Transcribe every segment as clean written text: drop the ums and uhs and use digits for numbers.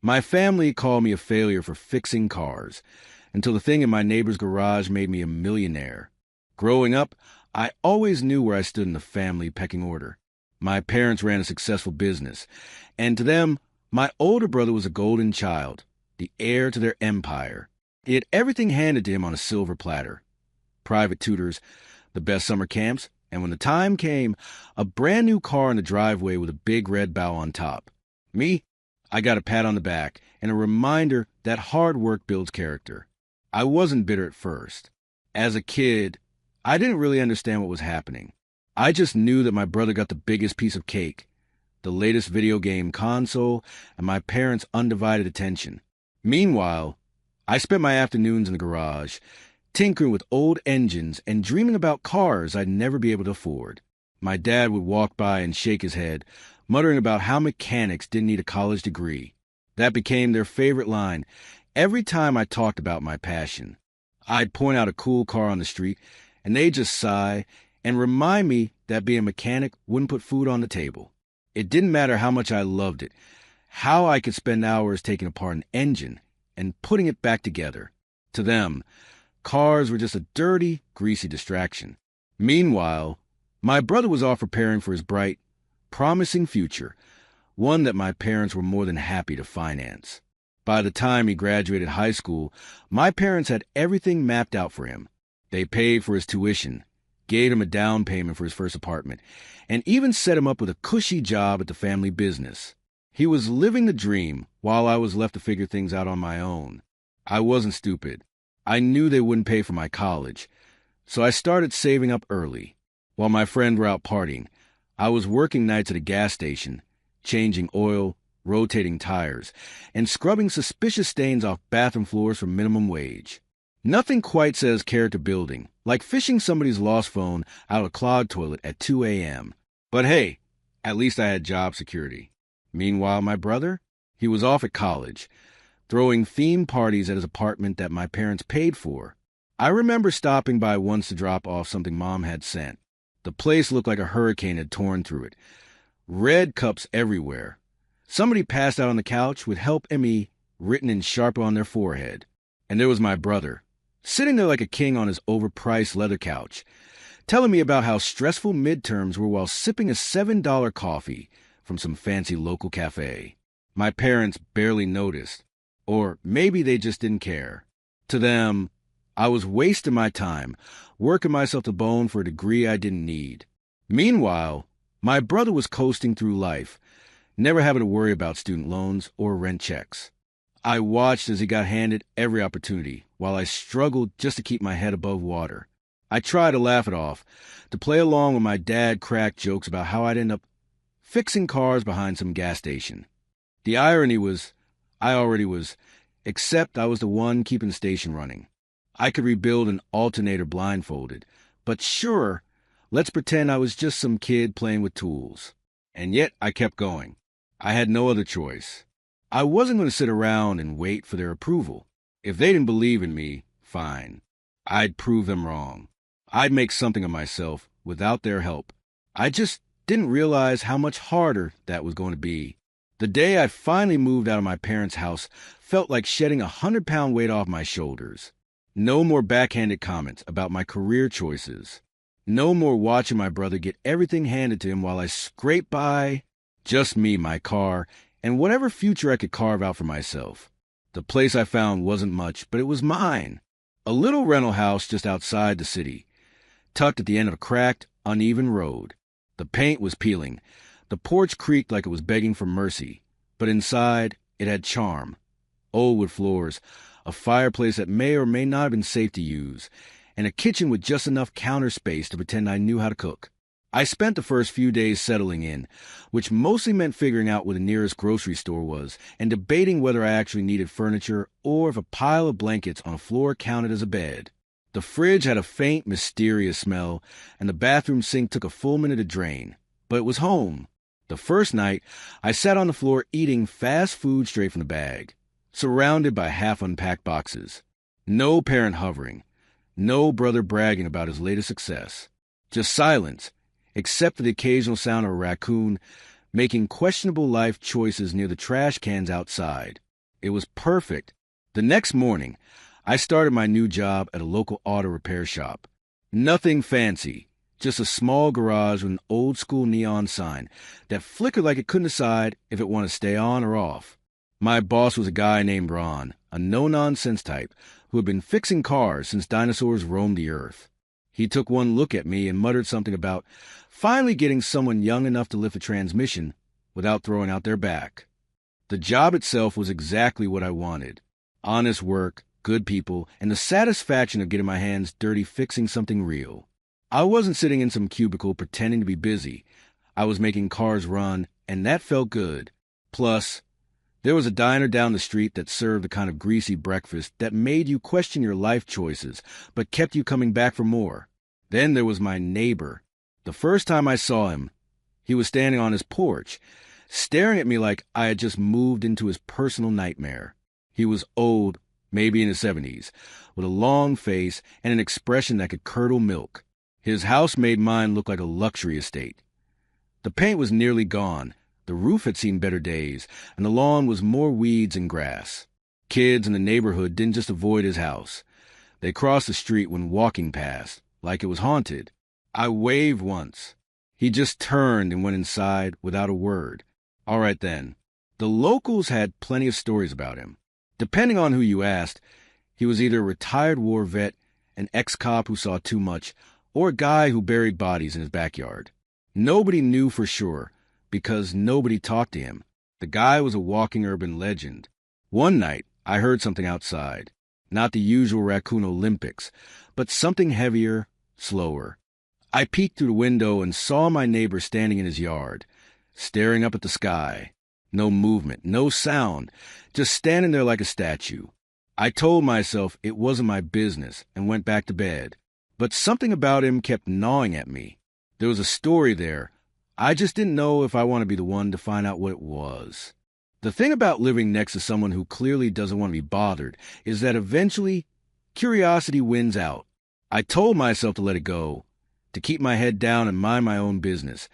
My family called me a failure for fixing cars, until the thing in my neighbor's garage made me a millionaire. Growing up, I always knew where I stood in the family pecking order. My parents ran a successful business, and to them, my older brother was a golden child, the heir to their empire. He had everything handed to him on a silver platter. Private tutors, the best summer camps, and when the time came, a brand new car in the driveway with a big red bow on top. Me? I got a pat on the back and a reminder that hard work builds character. I wasn't bitter at first. As a kid, I didn't really understand what was happening. I just knew that my brother got the biggest piece of cake, the latest video game console, and my parents' undivided attention. Meanwhile, I spent my afternoons in the garage, tinkering with old engines and dreaming about cars I'd never be able to afford. My dad would walk by and shake his head, muttering about how mechanics didn't need a college degree. That became their favorite line every time I talked about my passion. I'd point out a cool car on the street, and they'd just sigh and remind me that being a mechanic wouldn't put food on the table. It didn't matter how much I loved it, how I could spend hours taking apart an engine and putting it back together. To them, cars were just a dirty, greasy distraction. Meanwhile, my brother was off preparing for his bright, promising future, one that my parents were more than happy to finance. By the time he graduated high school, my parents had everything mapped out for him. They paid for his tuition, gave him a down payment for his first apartment, and even set him up with a cushy job at the family business. He was living the dream while I was left to figure things out on my own. I wasn't stupid. I knew they wouldn't pay for my college, so I started saving up early. While my friends were out partying, I was working nights at a gas station, changing oil, rotating tires, and scrubbing suspicious stains off bathroom floors for minimum wage. Nothing quite says character building, like fishing somebody's lost phone out of a clogged toilet at 2 a.m. But hey, at least I had job security. Meanwhile, my brother, he was off at college, throwing theme parties at his apartment that my parents paid for. I remember stopping by once to drop off something Mom had sent. The place looked like a hurricane had torn through it. Red cups everywhere. Somebody passed out on the couch with "Help Emmy" written in Sharpie on their forehead. And there was my brother, sitting there like a king on his overpriced leather couch, telling me about how stressful midterms were while sipping a $7 coffee from some fancy local cafe. My parents barely noticed, or maybe they just didn't care. To them, I was wasting my time, working myself to bone for a degree I didn't need. Meanwhile, my brother was coasting through life, never having to worry about student loans or rent checks. I watched as he got handed every opportunity, while I struggled just to keep my head above water. I tried to laugh it off, to play along when my dad cracked jokes about how I'd end up fixing cars behind some gas station. The irony was, I already was, except I was the one keeping the station running. I could rebuild an alternator blindfolded, but sure, let's pretend I was just some kid playing with tools. And yet I kept going. I had no other choice. I wasn't going to sit around and wait for their approval. If they didn't believe in me, fine. I'd prove them wrong. I'd make something of myself without their help. I just didn't realize how much harder that was going to be. The day I finally moved out of my parents' house felt like shedding 100-pound weight off my shoulders. No more backhanded comments about my career choices. No more watching my brother get everything handed to him while I scraped by. Just me, my car, and whatever future I could carve out for myself. The place I found wasn't much, but it was mine. A little rental house just outside the city, tucked at the end of a cracked, uneven road. The paint was peeling. The porch creaked like it was begging for mercy. But inside, it had charm. Old wood floors, a fireplace that may or may not have been safe to use, and a kitchen with just enough counter space to pretend I knew how to cook. I spent the first few days settling in, which mostly meant figuring out where the nearest grocery store was and debating whether I actually needed furniture or if a pile of blankets on a floor counted as a bed. The fridge had a faint, mysterious smell, and the bathroom sink took a full minute to drain. But it was home. The first night, I sat on the floor eating fast food straight from the bag, surrounded by half-unpacked boxes. No parent hovering. No brother bragging about his latest success. Just silence, except for the occasional sound of a raccoon making questionable life choices near the trash cans outside. It was perfect. The next morning, I started my new job at a local auto repair shop. Nothing fancy, just a small garage with an old-school neon sign that flickered like it couldn't decide if it wanted to stay on or off. My boss was a guy named Ron, a no-nonsense type who had been fixing cars since dinosaurs roamed the earth. He took one look at me and muttered something about finally getting someone young enough to lift a transmission without throwing out their back. The job itself was exactly what I wanted. Honest work, good people, and the satisfaction of getting my hands dirty fixing something real. I wasn't sitting in some cubicle pretending to be busy. I was making cars run, and that felt good. Plus, there was a diner down the street that served the kind of greasy breakfast that made you question your life choices, but kept you coming back for more. Then there was my neighbor. The first time I saw him, he was standing on his porch, staring at me like I had just moved into his personal nightmare. He was old, maybe in his 70s, with a long face and an expression that could curdle milk. His house made mine look like a luxury estate. The paint was nearly gone, the roof had seen better days, and the lawn was more weeds and grass. Kids in the neighborhood didn't just avoid his house. They crossed the street when walking past, like it was haunted. I waved once. He just turned and went inside without a word. All right then. The locals had plenty of stories about him. Depending on who you asked, he was either a retired war vet, an ex-cop who saw too much, or a guy who buried bodies in his backyard. Nobody knew for sure, because nobody talked to him. The guy was a walking urban legend. One night, I heard something outside. Not the usual raccoon Olympics, but something heavier, slower. I peeked through the window and saw my neighbor standing in his yard, staring up at the sky. No movement, no sound, just standing there like a statue. I told myself it wasn't my business and went back to bed. But something about him kept gnawing at me. There was a story there. I just didn't know if I want to be the one to find out what it was. The thing about living next to someone who clearly doesn't want to be bothered is that eventually, curiosity wins out. I told myself to let it go, to keep my head down and mind my own business.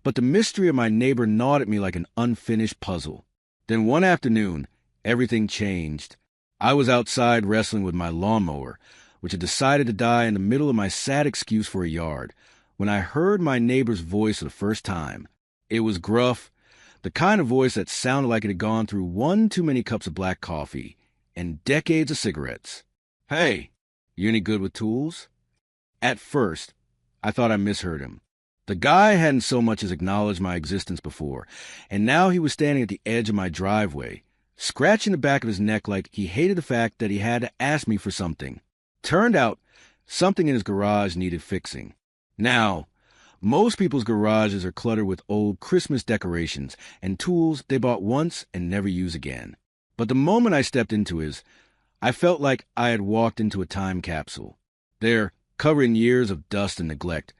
But the mystery of my neighbor gnawed at me like an unfinished puzzle. Then one afternoon, everything changed. I was outside wrestling with my lawnmower, which had decided to die in the middle of my sad excuse for a yard, when I heard my neighbor's voice for the first time. It was gruff, the kind of voice that sounded like it had gone through one too many cups of black coffee and decades of cigarettes. "Hey, you any good with tools?" At first, I thought I misheard him. The guy hadn't so much as acknowledged my existence before, and now he was standing at the edge of my driveway, scratching the back of his neck like he hated the fact that he had to ask me for something. Turned out, something in his garage needed fixing. Now, most people's garages are cluttered with old Christmas decorations and tools they bought once and never use again. But the moment I stepped into his, I felt like I had walked into a time capsule. There, covered in years of dust and neglect,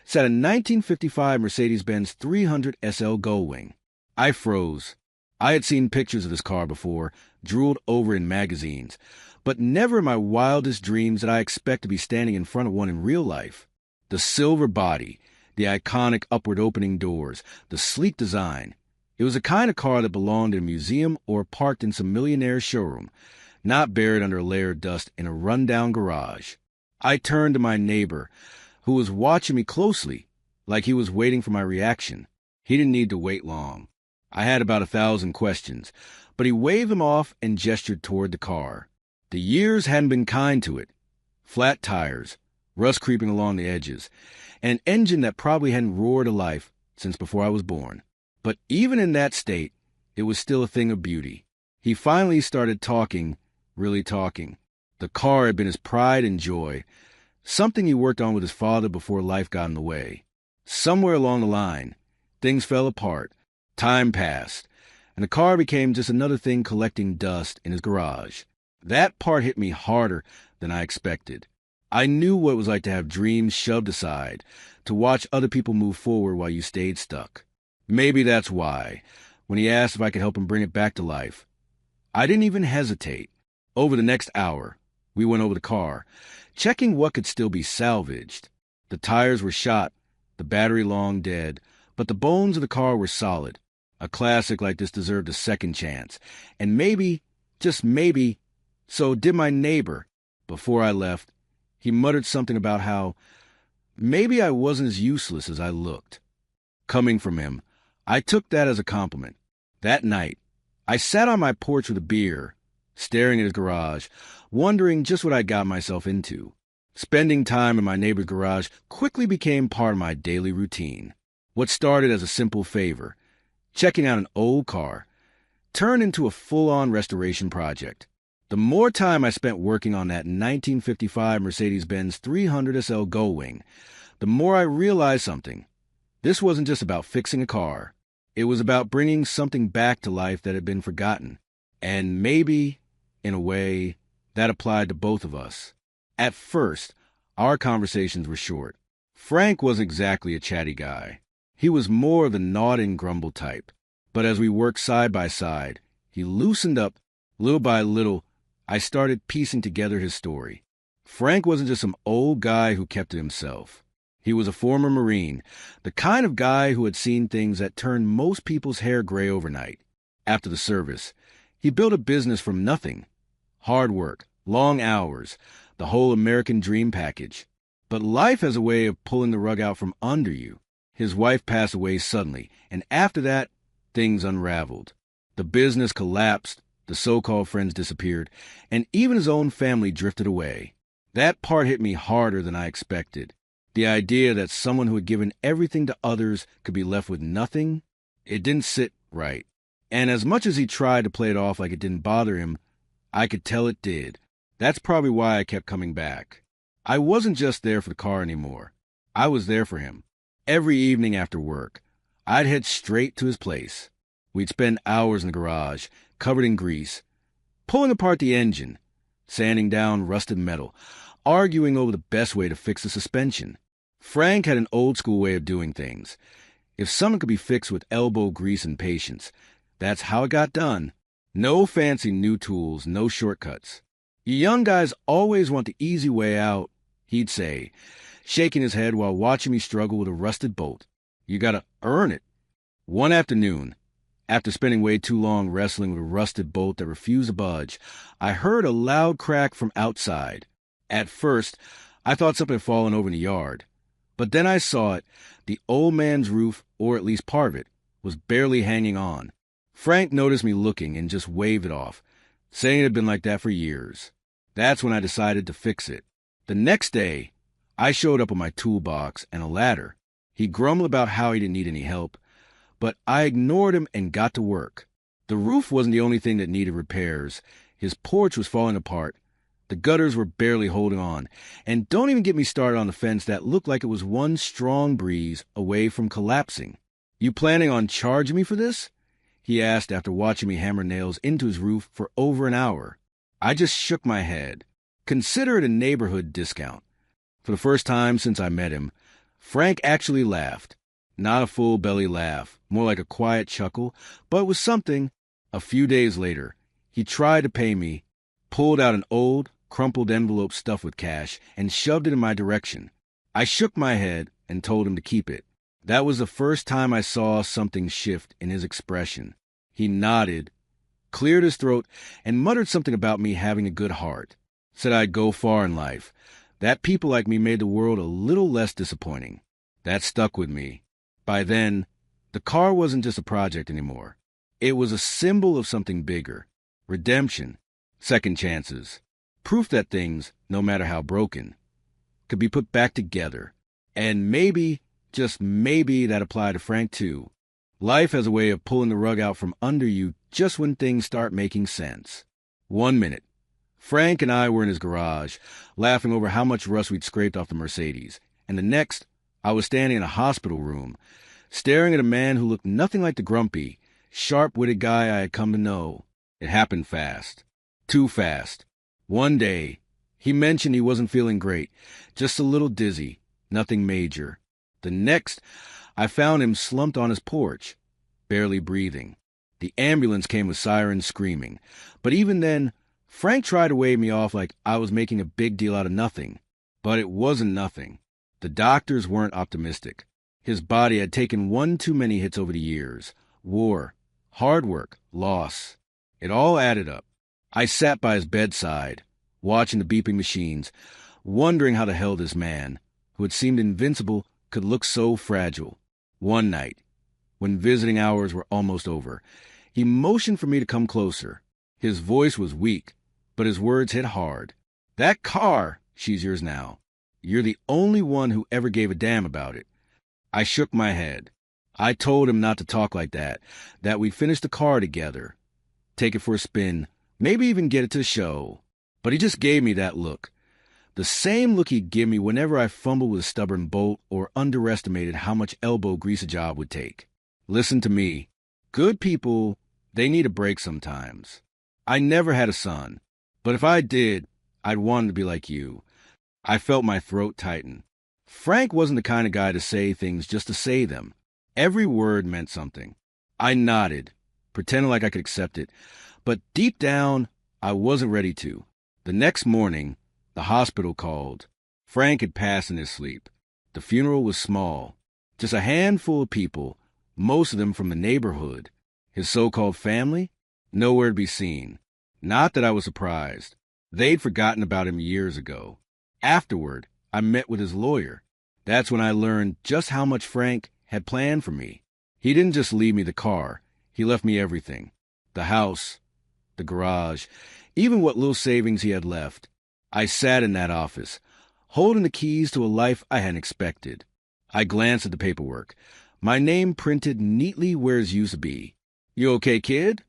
sat a 1955 Mercedes-Benz 300 SL Gullwing. I froze. I had seen pictures of this car before, drooled over in magazines, but never in my wildest dreams did I expect to be standing in front of one in real life. The silver body, the iconic upward opening doors, the sleek design. It was the kind of car that belonged in a museum or parked in some millionaire's showroom, not buried under a layer of dust in a rundown garage. I turned to my neighbor, who was watching me closely, like he was waiting for my reaction. He didn't need to wait long. I had about 1,000 questions, but he waved them off and gestured toward the car. The years hadn't been kind to it. Flat tires, rust creeping along the edges, and an engine that probably hadn't roared to life since before I was born. But even in that state, it was still a thing of beauty. He finally started talking, really talking. The car had been his pride and joy, something he worked on with his father before life got in the way. Somewhere along the line, things fell apart, time passed, and the car became just another thing collecting dust in his garage. That part hit me harder than I expected. I knew what it was like to have dreams shoved aside, to watch other people move forward while you stayed stuck. Maybe that's why, when he asked if I could help him bring it back to life, I didn't even hesitate. Over the next hour, we went over the car, checking what could still be salvaged. The tires were shot, the battery long dead, but the bones of the car were solid. A classic like this deserved a second chance, and maybe, just maybe, so did my neighbor. Before I left, he muttered something about how maybe I wasn't as useless as I looked. Coming from him, I took that as a compliment. That night, I sat on my porch with a beer, staring at his garage, wondering just what I got myself into. Spending time in my neighbor's garage quickly became part of my daily routine. What started as a simple favor, checking out an old car, turned into a full-on restoration project. The more time I spent working on that 1955 Mercedes-Benz 300 SL Gullwing, the more I realized something. This wasn't just about fixing a car. It was about bringing something back to life that had been forgotten. And maybe, in a way, that applied to both of us. At first, our conversations were short. Frank wasn't exactly a chatty guy. He was more of the nod and grumble type. But as we worked side by side, he loosened up. Little by little, I started piecing together his story. Frank wasn't just some old guy who kept to himself. He was a former Marine, the kind of guy who had seen things that turned most people's hair gray overnight. After the service, he built a business from nothing. Hard work, long hours, the whole American dream package. But life has a way of pulling the rug out from under you. His wife passed away suddenly, and after that, things unraveled. The business collapsed, the so-called friends disappeared, and even his own family drifted away. That part hit me harder than I expected. The idea that someone who had given everything to others could be left with nothing, it didn't sit right. And as much as he tried to play it off like it didn't bother him, I could tell it did. That's probably why I kept coming back. I wasn't just there for the car anymore. I was there for him. Every evening after work, I'd head straight to his place. We'd spend hours in the garage, covered in grease, pulling apart the engine, sanding down rusted metal, arguing over the best way to fix the suspension. Frank had an old-school way of doing things. If something could be fixed with elbow grease and patience, that's how it got done. No fancy new tools, no shortcuts. You young guys always want the easy way out, he'd say, shaking his head while watching me struggle with a rusted bolt. You gotta earn it. One afternoon, after spending way too long wrestling with a rusted bolt that refused to budge, I heard a loud crack from outside. At first, I thought something had fallen over in the yard. But then I saw it. The old man's roof, or at least part of it, was barely hanging on. Frank noticed me looking and just waved it off, saying it had been like that for years. That's when I decided to fix it. The next day, I showed up with my toolbox and a ladder. He grumbled about how he didn't need any help, but I ignored him and got to work. The roof wasn't the only thing that needed repairs. His porch was falling apart. The gutters were barely holding on. And don't even get me started on the fence that looked like it was one strong breeze away from collapsing. You planning on charging me for this? He asked after watching me hammer nails into his roof for over an hour. I just shook my head. Consider it a neighborhood discount. For the first time since I met him, Frank actually laughed. Not a full belly laugh, more like a quiet chuckle, but it was something. A few days later, he tried to pay me, pulled out an old, crumpled envelope stuffed with cash, and shoved it in my direction. I shook my head and told him to keep it. That was the first time I saw something shift in his expression. He nodded, cleared his throat, and muttered something about me having a good heart. Said I'd go far in life, that people like me made the world a little less disappointing. That stuck with me. By then, the car wasn't just a project anymore. It was a symbol of something bigger. Redemption, second chances, proof that things, no matter how broken, could be put back together. And maybe, just maybe, that applied to Frank too. Life has a way of pulling the rug out from under you just when things start making sense. 1 minute, Frank and I were in his garage, laughing over how much rust we'd scraped off the Mercedes. And the next, I was standing in a hospital room, staring at a man who looked nothing like the grumpy, sharp-witted guy I had come to know. It happened fast. Too fast. One day, he mentioned he wasn't feeling great, just a little dizzy, nothing major. The next, I found him slumped on his porch, barely breathing. The ambulance came with sirens screaming. But even then, Frank tried to wave me off like I was making a big deal out of nothing. But it wasn't nothing. The doctors weren't optimistic. His body had taken one too many hits over the years. War, hard work, loss. It all added up. I sat by his bedside, watching the beeping machines, wondering how the hell this man, who had seemed invincible, could look so fragile. One night, when visiting hours were almost over, he motioned for me to come closer. His voice was weak, but his words hit hard. "That car, she's yours now. You're the only one who ever gave a damn about it." I shook my head. I told him not to talk like that we'd finish the car together, take it for a spin, maybe even get it to the show. But he just gave me that look. The same look he'd give me whenever I fumbled with a stubborn bolt or underestimated how much elbow grease a job would take. Listen to me. Good people, they need a break sometimes. I never had a son, but if I did, I'd want him to be like you. I felt my throat tighten. Frank wasn't the kind of guy to say things just to say them. Every word meant something. I nodded, pretending like I could accept it, but deep down, I wasn't ready to. The next morning, the hospital called. Frank had passed in his sleep. The funeral was small, just a handful of people, most of them from the neighborhood. His so-called family? Nowhere to be seen. Not that I was surprised. They'd forgotten about him years ago. Afterward, I met with his lawyer. That's when I learned just how much Frank had planned for me. He didn't just leave me the car. He left me everything. The house, the garage, even what little savings he had left. I sat in that office, holding the keys to a life I hadn't expected. I glanced at the paperwork. My name printed neatly where it used to be. "You okay, kid?"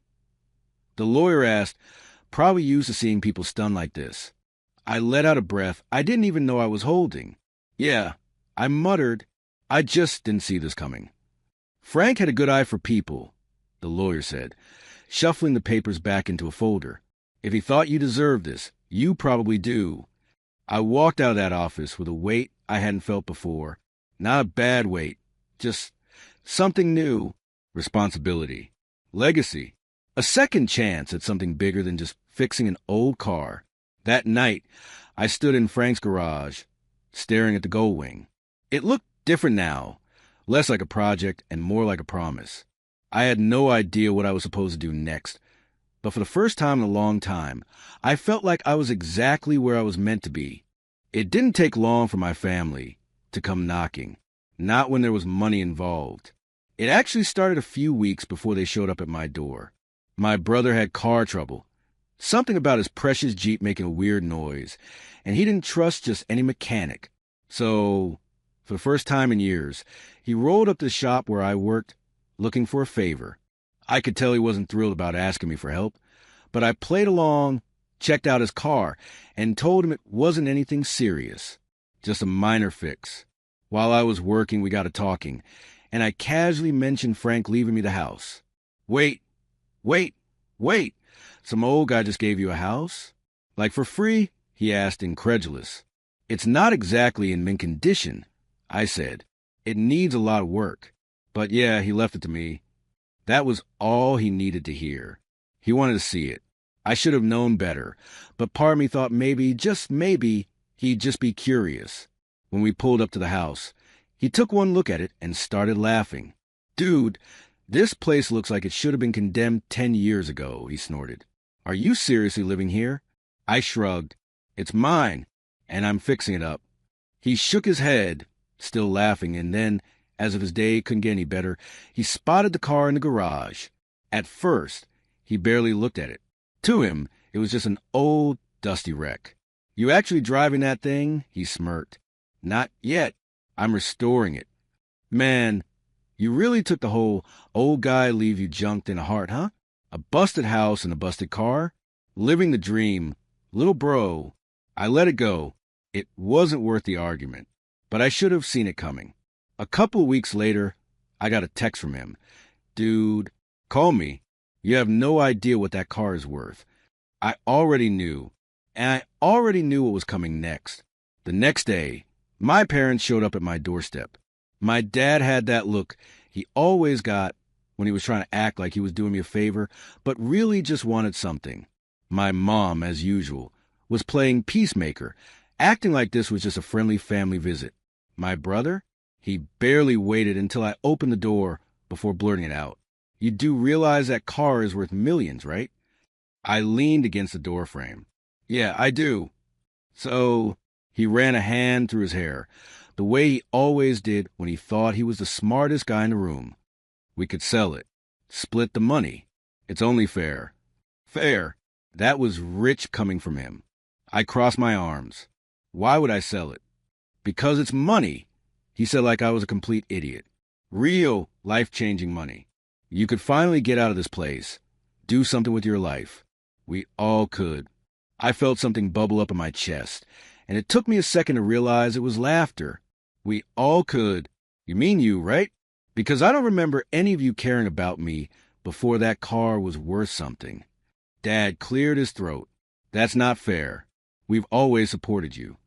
The lawyer asked, probably used to seeing people stunned like this. I let out a breath I didn't even know I was holding. "Yeah," I muttered. I just didn't see this coming. "Frank had a good eye for people," the lawyer said, shuffling the papers back into a folder. "If he thought you deserved this, you probably do." I walked out of that office with a weight I hadn't felt before. Not a bad weight, just something new. Responsibility. Legacy. A second chance at something bigger than just fixing an old car. That night, I stood in Frank's garage, staring at the Gold Wing. It looked different now, less like a project and more like a promise. I had no idea what I was supposed to do next, but for the first time in a long time, I felt like I was exactly where I was meant to be. It didn't take long for my family to come knocking, not when there was money involved. It actually started a few weeks before they showed up at my door. My brother had car trouble, something about his precious Jeep making a weird noise, and he didn't trust just any mechanic. So, for the first time in years, he rolled up to the shop where I worked, looking for a favor. I could tell he wasn't thrilled about asking me for help, but I played along, checked out his car, and told him it wasn't anything serious, just a minor fix. While I was working, we got to talking, and I casually mentioned Frank leaving me the house. Wait. Some old guy just gave you a house? Like for free?" he asked, incredulous. "It's not exactly in mint condition," I said. "It needs a lot of work. But yeah, he left it to me." That was all he needed to hear. He wanted to see it. I should have known better, but part of me thought maybe, just maybe, he'd just be curious. When we pulled up to the house, he took one look at it and started laughing. "Dude, this place looks like it should have been condemned 10 years ago," he snorted. "Are you seriously living here?" I shrugged. "It's mine, and I'm fixing it up." He shook his head, still laughing, and then, as if his day couldn't get any better, he spotted the car in the garage. At first, he barely looked at it. To him, it was just an old, dusty wreck. "You actually driving that thing?" he smirked. "Not yet. I'm restoring it." "Man, you really took the whole old guy leave you junked in a heart, huh? A busted house and a busted car? Living the dream. Little bro." I let it go. It wasn't worth the argument, but I should have seen it coming. A couple of weeks later, I got a text from him. "Dude, call me. You have no idea what that car is worth." I already knew, and I already knew what was coming next. The next day, my parents showed up at my doorstep. My dad had that look he always got when he was trying to act like he was doing me a favor, but really just wanted something. My mom, as usual, was playing peacemaker, acting like this was just a friendly family visit. My brother? He barely waited until I opened the door before blurting it out. "You do realize that car is worth millions, right?" I leaned against the doorframe. Yeah, I do. So, he ran a hand through his hair, the way he always did when he thought he was the smartest guy in the room. We could sell it. Split the money. It's only fair. Fair. That was rich coming from him. I crossed my arms. Why would I sell it? Because it's money, he said like I was a complete idiot. Real, life-changing money. You could finally get out of this place. Do something with your life. We all could. I felt something bubble up in my chest, and it took me a second to realize it was laughter. We all could. You mean you, right? Because I don't remember any of you caring about me before that car was worth something. Dad cleared his throat. That's not fair. We've always supported you.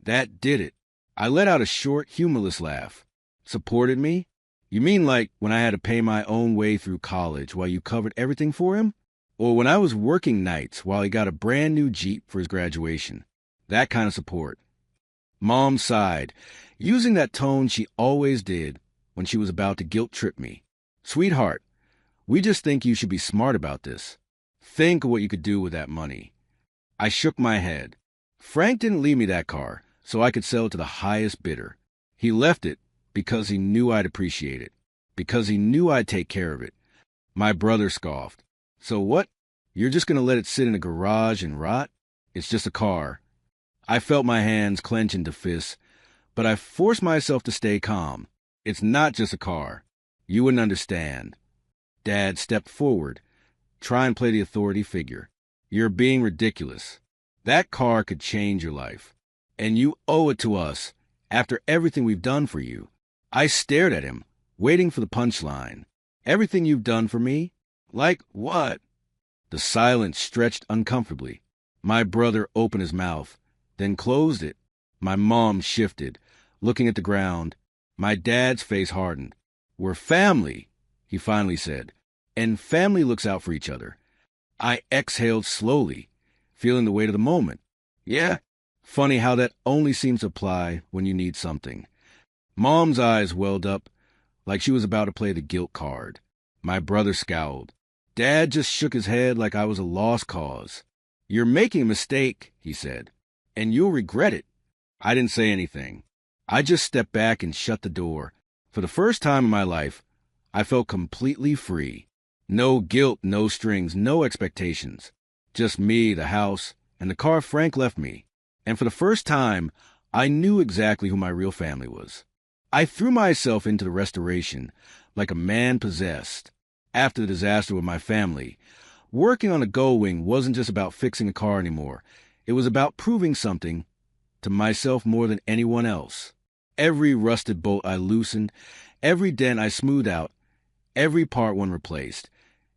That did it. I let out a short, humorless laugh. Supported me? You mean like when I had to pay my own way through college while you covered everything for him? Or when I was working nights while he got a brand new Jeep for his graduation? That kind of support. Mom sighed, using that tone she always did when she was about to guilt trip me. Sweetheart, we just think you should be smart about this. Think of what you could do with that money. I shook my head. Frank didn't leave me that car so I could sell it to the highest bidder. He left it because he knew I'd appreciate it, because he knew I'd take care of it. My brother scoffed. So what? You're just going to let it sit in a garage and rot? It's just a car. I felt my hands clench into fists, but I forced myself to stay calm. It's not just a car. You wouldn't understand. Dad stepped forward. Try and play the authority figure. You're being ridiculous. That car could change your life. And you owe it to us, after everything we've done for you. I stared at him, waiting for the punchline. Everything you've done for me? Like what? The silence stretched uncomfortably. My brother opened his mouth, then closed it. My mom shifted, looking at the ground. My dad's face hardened. We're family, he finally said, and family looks out for each other. I exhaled slowly, feeling the weight of the moment. Yeah? Funny how that only seems to apply when you need something. Mom's eyes welled up, like she was about to play the guilt card. My brother scowled. Dad just shook his head like I was a lost cause. You're making a mistake, he said, and you'll regret it. I didn't say anything. I just stepped back and shut the door. For the first time in my life, I felt completely free. No guilt, no strings, no expectations. Just me, the house, and the car Frank left me. And for the first time, I knew exactly who my real family was. I threw myself into the restoration like a man possessed. After the disaster with my family, working on a Gull Wing wasn't just about fixing a car anymore. It was about proving something to myself more than anyone else. Every rusted bolt I loosened, every dent I smoothed out, every part one replaced.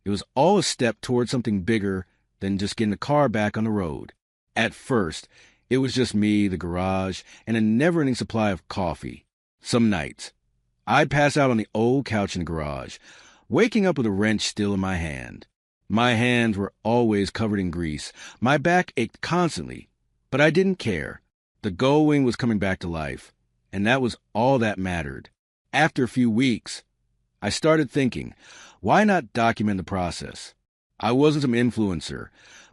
It was all a step towards something bigger than just getting the car back on the road. At first, it was just me, the garage, and a never-ending supply of coffee. Some nights, I'd pass out on the old couch in the garage, waking up with a wrench still in my hand. My hands were always covered in grease. My back ached constantly, but I didn't care. The Gull Wing was coming back to life, and that was all that mattered. After a few weeks, I started thinking, why not document the process? I wasn't some influencer,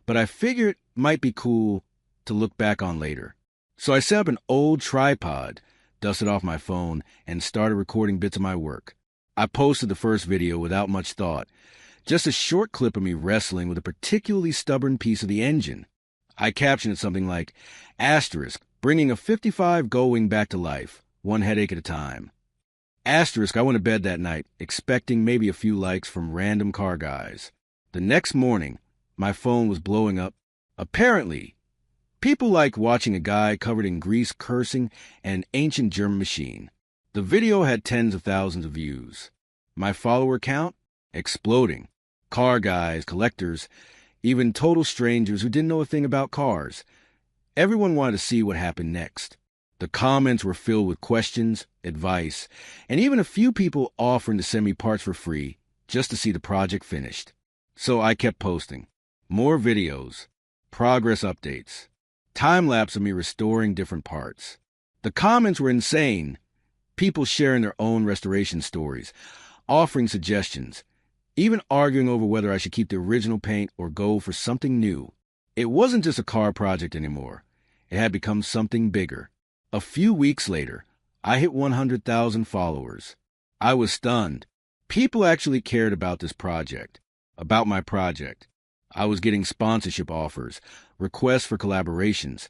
but I figured it might be cool to look back on later. So I set up an old tripod, dusted off my phone, and started recording bits of my work. I posted the first video without much thought, just a short clip of me wrestling with a particularly stubborn piece of the engine. I captioned it something like, asterisk, bringing a 55 Gull Wing back to life, one headache at a time. Asterisk, I went to bed that night, expecting maybe a few likes from random car guys. The next morning, my phone was blowing up. Apparently, people like watching a guy covered in grease cursing an ancient German machine. The video had tens of thousands of views. My follower count? Exploding. Car guys, collectors, even total strangers who didn't know a thing about cars. Everyone wanted to see what happened next. The comments were filled with questions, advice, and even a few people offering to send me parts for free just to see the project finished. So I kept posting. More videos, progress updates, time-lapse of me restoring different parts. The comments were insane. People sharing their own restoration stories, offering suggestions, even arguing over whether I should keep the original paint or go for something new. It wasn't just a car project anymore. It had become something bigger. A few weeks later, I hit 100,000 followers. I was stunned. People actually cared about this project, about my project. I was getting sponsorship offers, requests for collaborations,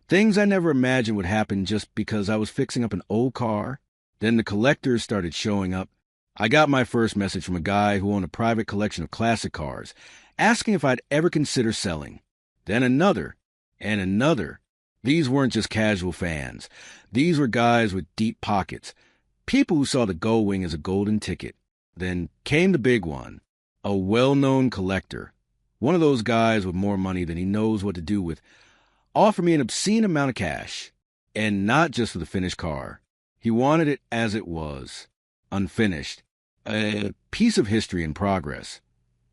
things I never imagined would happen just because I was fixing up an old car. Then the collectors started showing up. I got my first message from a guy who owned a private collection of classic cars, asking if I'd ever consider selling. Then another, and another. These weren't just casual fans. These were guys with deep pockets, people who saw the Gull Wing as a golden ticket. Then came the big one, a well-known collector, one of those guys with more money than he knows what to do with, offered me an obscene amount of cash, and not just for the finished car. He wanted it as it was, unfinished, a piece of history in progress,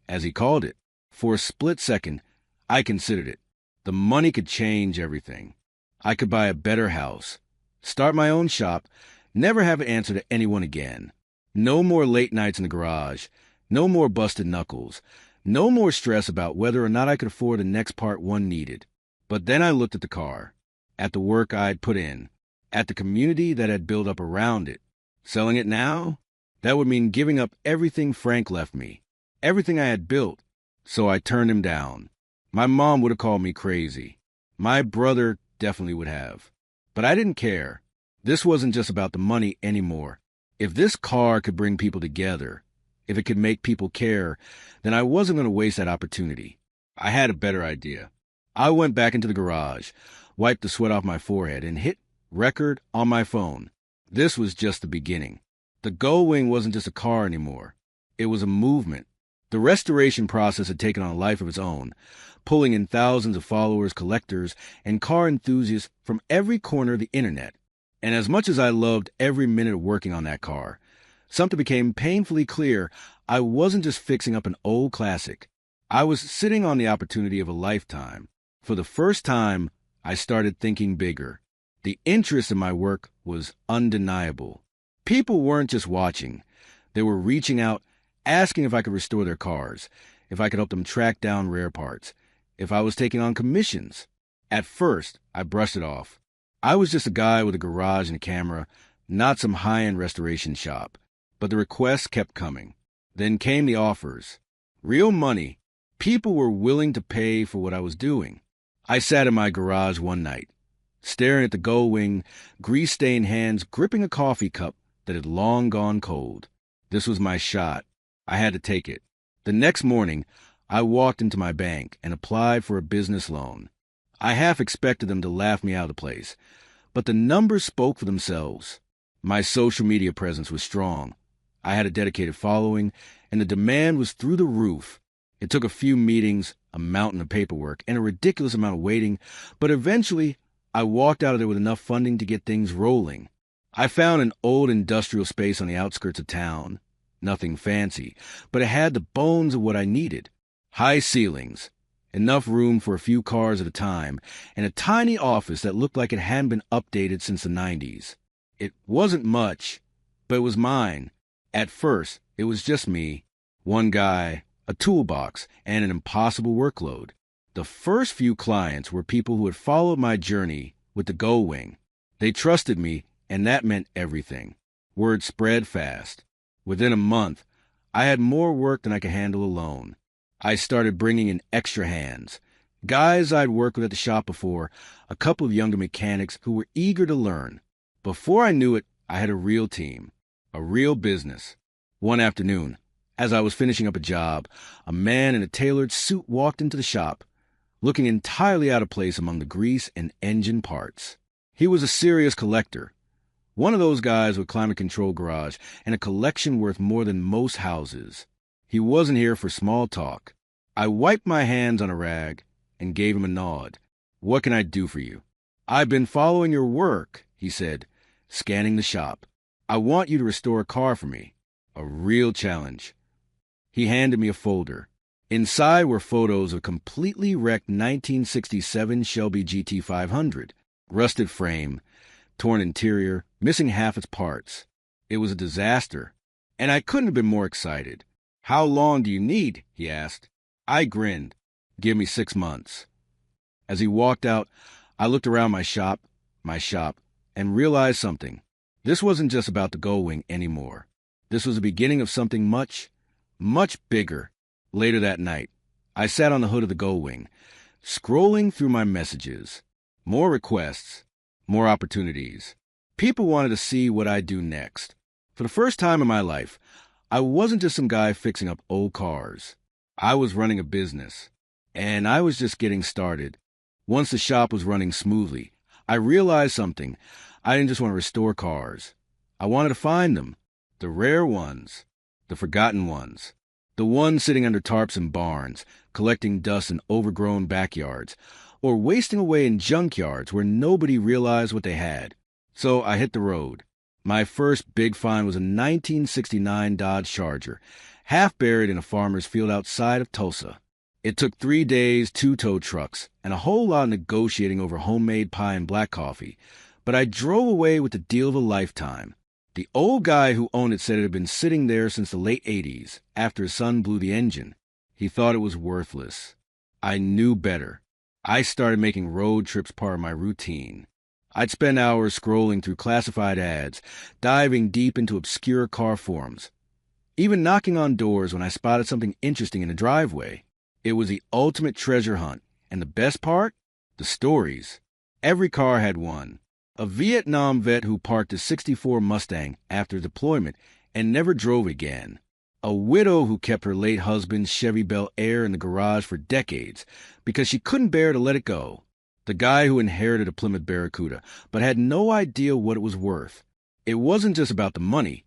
as he called it. For a split second, I considered it. The money could change everything. I could buy a better house, start my own shop, never have to answer to anyone again. No more late nights in the garage, no more busted knuckles, no more stress about whether or not I could afford the next part one needed. But then I looked at the car, at the work I'd put in, at the community that had built up around it. Selling it now? That would mean giving up everything Frank left me, everything I had built. So I turned him down. My mom would have called me crazy. My brother definitely would have. But I didn't care. This wasn't just about the money anymore. If this car could bring people together, if it could make people care, then I wasn't going to waste that opportunity. I had a better idea. I went back into the garage, wiped the sweat off my forehead, and hit record on my phone. This was just the beginning. The Gull Wing wasn't just a car anymore. It was a movement. The restoration process had taken on a life of its own, pulling in thousands of followers, collectors, and car enthusiasts from every corner of the internet. And as much as I loved every minute of working on that car, something became painfully clear. I wasn't just fixing up an old classic. I was sitting on the opportunity of a lifetime. For the first time, I started thinking bigger. The interest in my work was undeniable. People weren't just watching. They were reaching out, asking if I could restore their cars, if I could help them track down rare parts, if I was taking on commissions. At first, I brushed it off. I was just a guy with a garage and a camera, not some high-end restoration shop. But the requests kept coming. Then came the offers. Real money. People were willing to pay for what I was doing. I sat in my garage one night, staring at the Gull Wing, grease-stained hands gripping a coffee cup that had long gone cold. This was my shot. I had to take it. The next morning, I walked into my bank and applied for a business loan. I half expected them to laugh me out of the place, but the numbers spoke for themselves. My social media presence was strong. I had a dedicated following, and the demand was through the roof. It took a few meetings, a mountain of paperwork, and a ridiculous amount of waiting, but eventually I walked out of there with enough funding to get things rolling. I found an old industrial space on the outskirts of town. Nothing fancy, but it had the bones of what I needed. High ceilings, enough room for a few cars at a time, and a tiny office that looked like it hadn't been updated since the 90s. It wasn't much, but it was mine. At first, it was just me, one guy, a toolbox, and an impossible workload. The first few clients were people who had followed my journey with the Gull Wing. They trusted me, and that meant everything. Word spread fast. Within a month, I had more work than I could handle alone. I started bringing in extra hands. Guys I'd worked with at the shop before, a couple of younger mechanics who were eager to learn. Before I knew it, I had a real team, a real business. One afternoon, as I was finishing up a job, a man in a tailored suit walked into the shop, looking entirely out of place among the grease and engine parts. He was a serious collector, one of those guys with climate-controlled garage and a collection worth more than most houses. He wasn't here for small talk. I wiped my hands on a rag and gave him a nod. "What can I do for you?" "I've been following your work," he said, scanning the shop. "I want you to restore a car for me." A real challenge. He handed me a folder. Inside were photos of a completely wrecked 1967 Shelby GT500. Rusted frame, torn interior, missing half its parts. It was a disaster, and I couldn't have been more excited. "How long do you need?" he asked. I grinned. "Give me 6 months." As he walked out, I looked around my shop, and realized something. This wasn't just about the Gull Wing anymore. This was the beginning of something much, much bigger. Later that night, I sat on the hood of the Gull Wing, scrolling through my messages. More requests, more opportunities. People wanted to see what I'd do next. For the first time in my life, I wasn't just some guy fixing up old cars. I was running a business, and I was just getting started. Once the shop was running smoothly, I realized something. I didn't just want to restore cars. I wanted to find them. The rare ones. The forgotten ones. The ones sitting under tarps in barns, collecting dust in overgrown backyards, or wasting away in junkyards where nobody realized what they had. So I hit the road. My first big find was a 1969 Dodge Charger, half buried in a farmer's field outside of Tulsa. It took 3 days, 2 tow trucks, and a whole lot of negotiating over homemade pie and black coffee, but I drove away with the deal of a lifetime. The old guy who owned it said it had been sitting there since the late 80s, after his son blew the engine. He thought it was worthless. I knew better. I started making road trips part of my routine. I'd spend hours scrolling through classified ads, diving deep into obscure car forums, even knocking on doors when I spotted something interesting in the driveway. It was the ultimate treasure hunt, and the best part? The stories. Every car had one. A Vietnam vet who parked a '64 Mustang after deployment and never drove again. A widow who kept her late husband's Chevy Bel Air in the garage for decades because she couldn't bear to let it go. The guy who inherited a Plymouth Barracuda but had no idea what it was worth. It wasn't just about the money.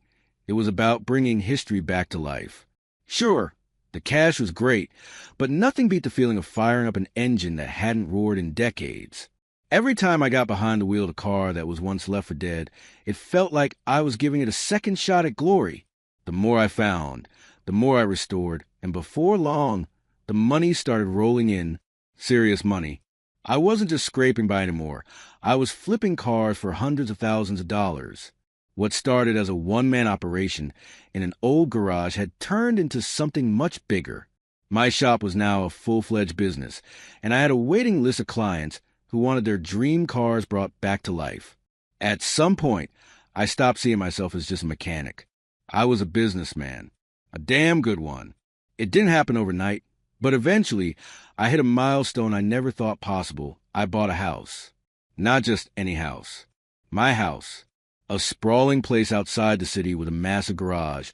It was about bringing history back to life. Sure, the cash was great, but nothing beat the feeling of firing up an engine that hadn't roared in decades. Every time I got behind the wheel of a car that was once left for dead, it felt like I was giving it a second shot at glory. The more I found, the more I restored, and before long, the money started rolling in. Serious money. I wasn't just scraping by anymore. I was flipping cars for hundreds of thousands of dollars. What started as a one-man operation in an old garage had turned into something much bigger. My shop was now a full-fledged business, and I had a waiting list of clients who wanted their dream cars brought back to life. At some point, I stopped seeing myself as just a mechanic. I was a businessman, a damn good one. It didn't happen overnight, but eventually, I hit a milestone I never thought possible. I bought a house. Not just any house. My house. A sprawling place outside the city with a massive garage,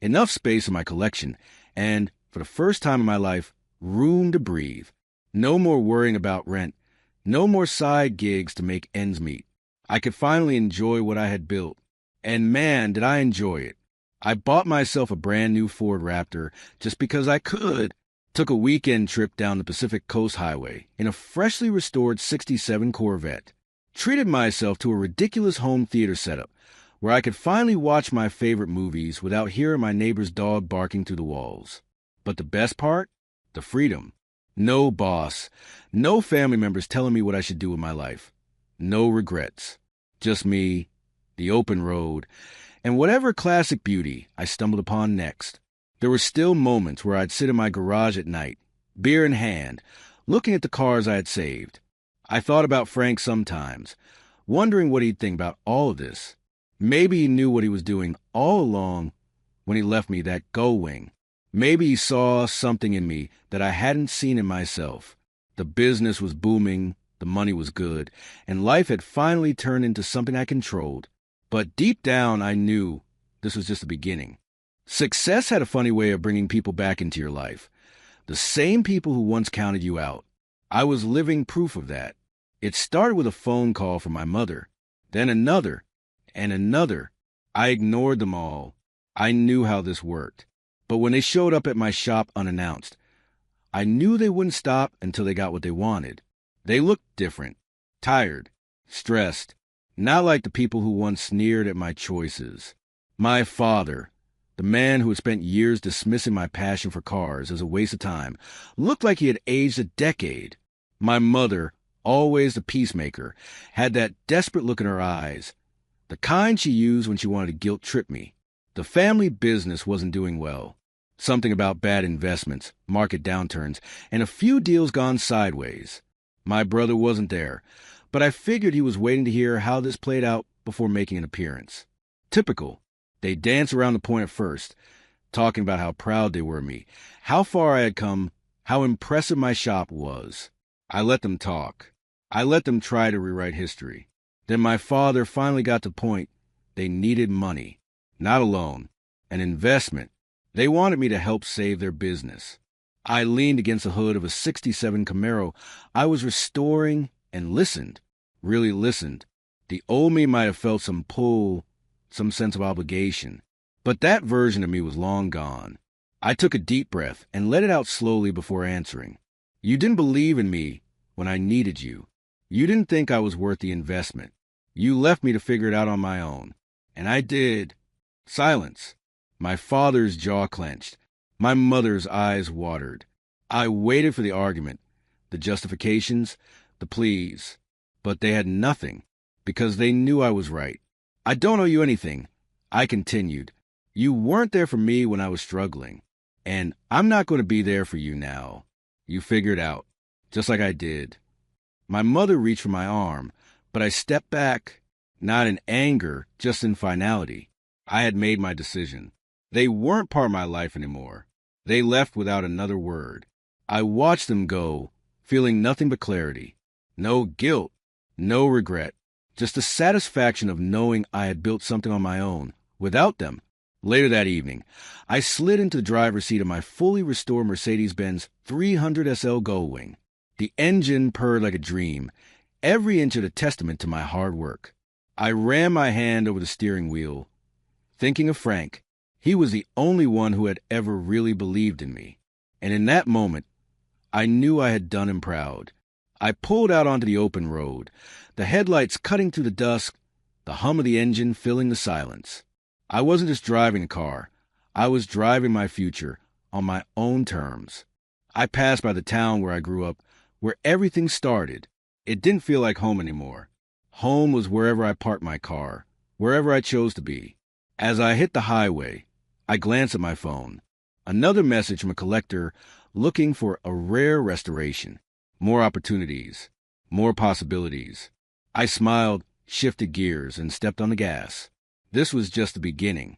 enough space in my collection, and, for the first time in my life, room to breathe. No more worrying about rent. No more side gigs to make ends meet. I could finally enjoy what I had built. And man, did I enjoy it. I bought myself a brand new Ford Raptor just because I could. Took a weekend trip down the Pacific Coast Highway in a freshly restored '67 Corvette. Treated myself to a ridiculous home theater setup where I could finally watch my favorite movies without hearing my neighbor's dog barking through the walls. But the best part? The freedom. No boss. No family members telling me what I should do with my life. No regrets. Just me, the open road, and whatever classic beauty I stumbled upon next. There were still moments where I'd sit in my garage at night, beer in hand, looking at the cars I had saved. I thought about Frank sometimes, wondering what he'd think about all of this. Maybe he knew what he was doing all along when he left me that Gull Wing. Maybe he saw something in me that I hadn't seen in myself. The business was booming, the money was good, and life had finally turned into something I controlled. But deep down, I knew this was just the beginning. Success had a funny way of bringing people back into your life. The same people who once counted you out. I was living proof of that. It started with a phone call from my mother, then another, and another. I ignored them all. I knew how this worked. But when they showed up at my shop unannounced, I knew they wouldn't stop until they got what they wanted. They looked different, tired, stressed, not like the people who once sneered at my choices. My father, the man who had spent years dismissing my passion for cars as a waste of time, looked like he had aged a decade. My mother, always the peacemaker, had that desperate look in her eyes, the kind she used when she wanted to guilt-trip me. The family business wasn't doing well. Something about bad investments, market downturns, and a few deals gone sideways. My brother wasn't there, but I figured he was waiting to hear how this played out before making an appearance. Typical. They danced around the point at first, talking about how proud they were of me, how far I had come, how impressive my shop was. I let them talk. I let them try to rewrite history. Then my father finally got to the point. They needed money, not a loan, an investment. They wanted me to help save their business. I leaned against the hood of a '67 Camaro I was restoring and listened, really listened. The old me might have felt some pull, some sense of obligation, but that version of me was long gone. I took a deep breath and let it out slowly before answering. You didn't believe in me when I needed you. You didn't think I was worth the investment. You left me to figure it out on my own. And I did. Silence. My father's jaw clenched. My mother's eyes watered. I waited for the argument, the justifications, the pleas. But they had nothing, because they knew I was right. I don't owe you anything. I continued. You weren't there for me when I was struggling. And I'm not going to be there for you now. You figure it out, just like I did. My mother reached for my arm, but I stepped back, not in anger, just in finality. I had made my decision. They weren't part of my life anymore. They left without another word. I watched them go, feeling nothing but clarity. No guilt, no regret, just the satisfaction of knowing I had built something on my own, without them. Later that evening, I slid into the driver's seat of my fully restored Mercedes-Benz 300 SL Gullwing. The engine purred like a dream, every inch a testament to my hard work. I ran my hand over the steering wheel, thinking of Frank. He was the only one who had ever really believed in me. And in that moment, I knew I had done him proud. I pulled out onto the open road, the headlights cutting through the dusk, the hum of the engine filling the silence. I wasn't just driving a car. I was driving my future on my own terms. I passed by the town where I grew up, where everything started. It didn't feel like home anymore. Home was wherever I parked my car, wherever I chose to be. As I hit the highway, I glanced at my phone. Another message from a collector looking for a rare restoration. More opportunities, more possibilities. I smiled, shifted gears, and stepped on the gas. This was just the beginning.